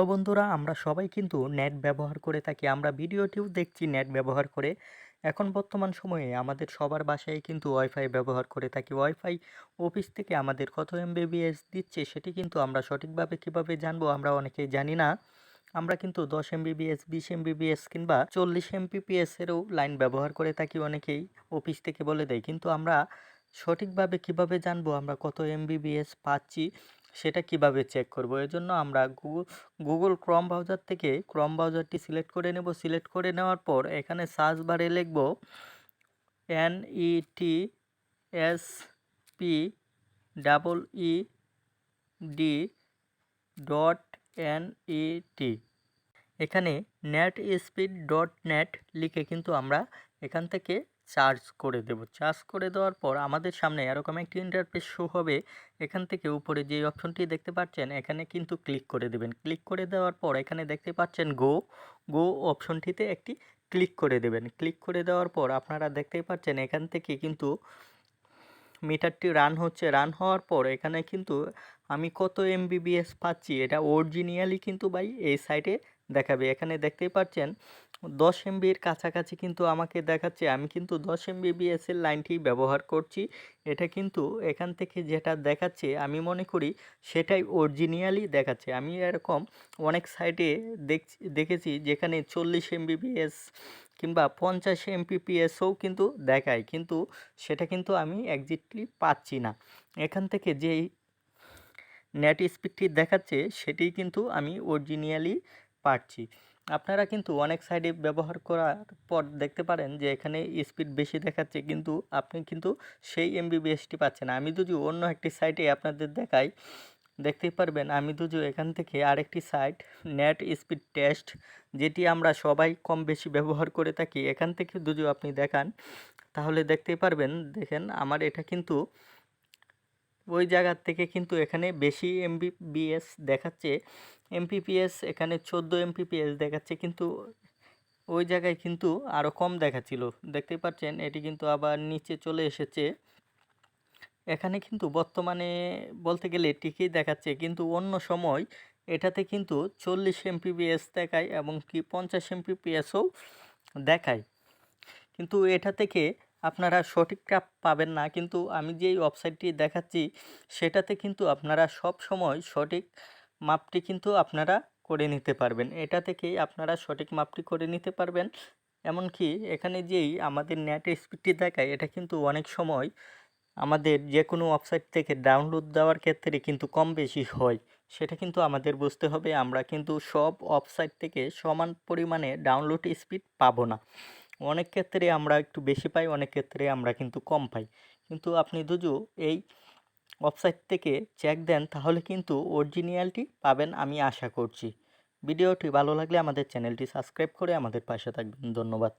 তো বন্ধুরা আমরা সবাই কিন্তু নেট ব্যবহার করে থাকি। আমরা ভিডিওটিও দেখছি নেট ব্যবহার করে। এখন বর্তমান সময়ে আমাদের সবার বাসায় কিন্তু ওয়াইফাই ব্যবহার করে থাকি। ওয়াইফাই অফিস থেকে আমাদের কত এমবিপিএস দিচ্ছে সেটি কিন্তু আমরা সঠিকভাবে কিভাবে জানবো আমরা অনেকেই জানি না। আমরা কিন্তু 10 এমবিপিএস, 20 এমবিপিএস কিংবা 40 এমবিপিএস এরও লাইন ব্যবহার করে থাকি অনেকেই অফিস থেকে বলে দেয়। কিন্তু আমরা সঠিকভাবে কিভাবে জানবো আমরা কত এমবিপিএস পাচ্ছি সেটা কিভাবে চেক করব? এজন্য আমরা গুগল ক্রোম ব্রাউজার থেকে ক্রোম ব্রাউজারটি সিলেক্ট করে নেব। সিলেক্ট করে নেওয়ার পর এখানে সার্চ বারে লিখব NETSPEED এখানে netSpeed.net লিখে কিন্তু আমরা এখান থেকে সার্চ করে দেব। সার্চ করে দেওয়ার পর আমাদের সামনে এরকম একটি ইন্টারফেস শো হবে। এখান থেকে উপরে যে অপশনটি দেখতে পাচ্ছেন এখানে কিন্তু ক্লিক করে দেবেন। ক্লিক করে দেওয়ার পর এখানে দেখতে পাচ্ছেন গো অপশনটিতে একটি ক্লিক করে দেবেন। ক্লিক করে দেওয়ার পর আপনারা দেখতেই পাচ্ছেন এখান থেকে কিন্তু মিটারটি রান হচ্ছে। রান হওয়ার পর এখানে কিন্তু আমি কত এমবিপিএস পাচ্ছি এটা অরিজিনালি কিন্তু ভাই এই সাইটে দেখাবে। এখানে দেখতেই পাচ্ছেন 10 এমবির কাছাকাছি কিন্তু আমাকে দেখাচ্ছে। আমি কিন্তু 10 এমবিপিএস এর লাইনটি ব্যবহার করছি। এটা কিন্তু এখান থেকে যেটা দেখাচ্ছে আমি মনে করি সেটাই অরিজিনালি দেখাচ্ছে। আমি এরকম অনেক সাইটে দেখেছি যেখানে 40 এমবিপিএস কিংবা 50 এমবিপিএসও কিন্তু দেখায়, কিন্তু সেটা কিন্তু আমি একজ্যাক্টলি পাচ্ছি না। এখান থেকে যেই নেট স্পিডটি দেখাচ্ছে সেটিই কিন্তু আমি অরিজিনালি পাচ্ছি। আপনারা কিন্তু অনেক সাইটে ব্যবহার করার পর দেখতে পারেন যে এখানে স্পিড বেশি দেখাচ্ছে কিন্তু আপনি কিন্তু সেই এমবিপিএসটি পাচ্ছেন না। আমি যদি অন্য একটি সাইটে আপনাদের দেখাই দেখতেই পারবেন আমি যদি এখান থেকে আরেকটি সাইট নেট স্পিড টেস্ট যেটি আমরা সবাই কম বেশি ব্যবহার করে থাকি এখান থেকে যদি আপনি দেখান তাহলে দেখতেই পারবেন। দেখেন আমার এটা কিন্তু ওই জায়গার থেকে কিন্তু এখানে বেশি এমবিপিএস দেখাচ্ছে। এমপিপিএস এখানে 14 এমপিপিএস দেখাচ্ছে, কিন্তু ওই জায়গায় কিন্তু আরও কম দেখাচ্ছিল। দেখতেই পাচ্ছেন এটি কিন্তু আবার নিচে চলে এসেছে। এখানে কিন্তু বর্তমানে বলতে গেলে ঠিকই দেখাচ্ছে, কিন্তু অন্য সময় এটাতে কিন্তু 40 এমপিপিএস দেখায় এবং কি 50 এমপিপিএসও দেখায়। কিন্তু এটা থেকে আপনারা সঠিকটা পাবেন না। কিন্তু আমি যেই ওয়েবসাইটটি দেখাচ্ছি সেটাতে কিন্তু আপনারা সব সময় সঠিক মাপটি কিন্তু আপনারা করে নিতে পারবেন। এটা থেকেই আপনারা সঠিক মাপটি করে নিতে পারবেন। এমনকি এখানে যেই আমাদের নেট স্পিডটি দেখায় এটা কিন্তু অনেক সময় আমাদের যে কোনো ওয়েবসাইট থেকে ডাউনলোড দেওয়ার ক্ষেত্রে কিন্তু কম বেশি হয়। সেটা কিন্তু আমাদের বুঝতে হবে। আমরা কিন্তু সব ওয়েবসাইট থেকে সমান পরিমাণে ডাউনলোড স্পিড পাবো না। অনেক ক্ষেত্রে আমরা একটু বেশি পাই, অনেক ক্ষেত্রে আমরা কিন্তু কম পাই। কিন্তু আপনি যদি এই ওয়েবসাইট থেকে চেক দেন তাহলে কিন্তু অরিজিনালটি পাবেন আমি আশা করছি। ভিডিওটি ভালো লাগলে আমাদের চ্যানেলটি সাবস্ক্রাইব করে আমাদের পাশে থাকবেন। ধন্যবাদ।